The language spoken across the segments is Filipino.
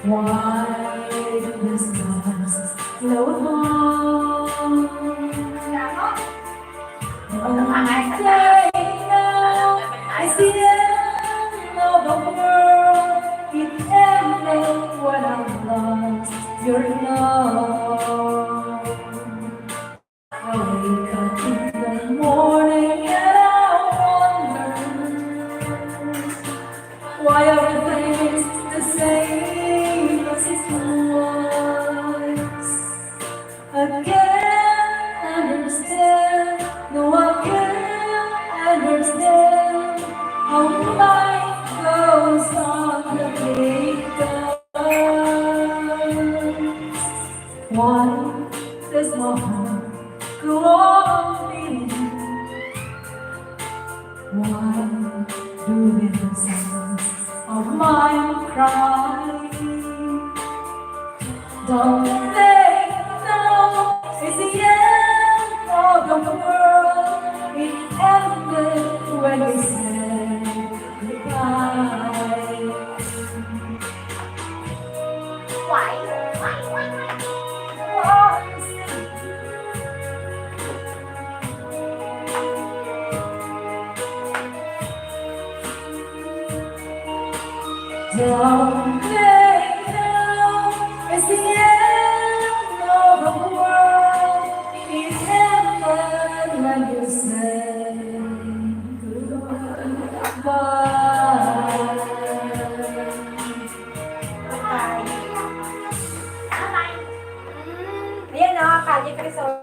Why do the stars glow on? One day now is the end of the world. It ended when I lost your love. I wake up in the morning and I wonder why everything is the same as it was. I can't understand, no I can't understand how life goes on the big guns. Why does my heart go on beating? Why do the sounds of mine cry? Don't they know it's the end of the world? It ended when we said goodbye. Why? Don't they know it's the end of the world? It ended when you said goodbye. Ayan na, Kalye Crisol.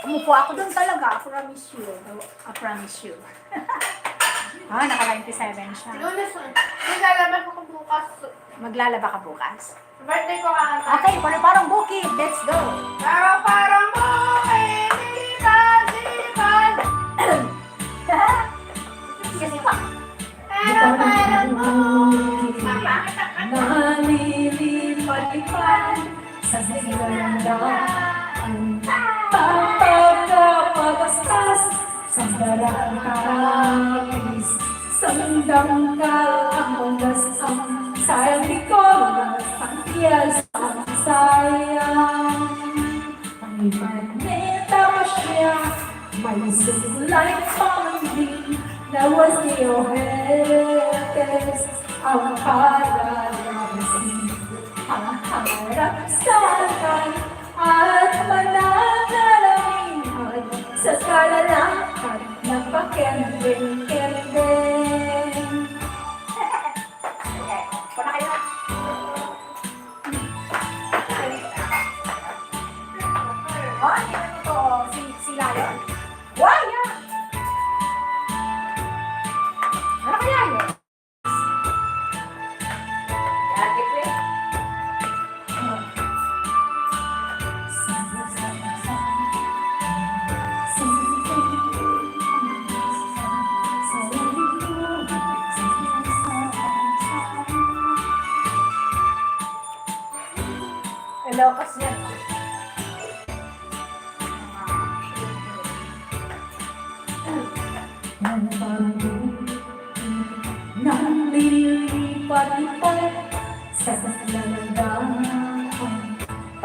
Umupo ako doon talaga. I promise you. I promise you. Naka-97 siya. Maglalabas ako bukas. Maglalaba ka bukas. Birthday ko kakanta. Okay, parang bukid. Let's go. Pero parang bukid, lipat. Kasi pa. Pero parang bukid. Nalilipat-lipat sa silangan. Pagkapagastas sa barang kapis. Sandangkal ang magasang sayang di ko ang tiyas ang sayang. May manita pa siya, may sulay pamangkin na was iyohetes ang palalabasin. Ang harap sa akin at mananalamin sa kalalakan na pakendeng-kendeng. Wala kayo. Ano to? Si Lion? Why? Ano kaya yun? Yakit eh. Lokas yan. Nang lilipat-lipat sa langgam,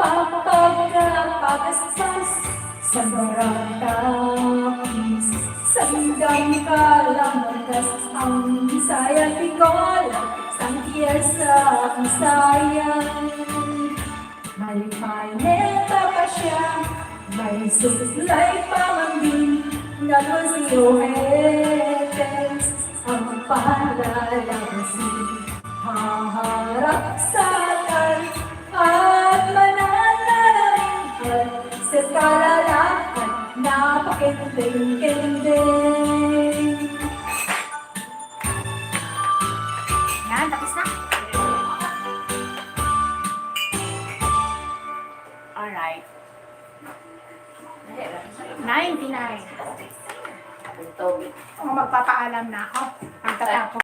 pagkapagastas sa baratapis, sandang kalangagas ang sayang bigol, sang tiyasa ang sayang. May paneta pa siya, may suslay pamangkin, nagmasiyohetes ang palalabasin. Haharap sa akin at mananalamin sa kalalakan na pakendeng-kendeng. Yan, tapos na. Alright. 99. Magpapaalam na ako. Pagtatapos.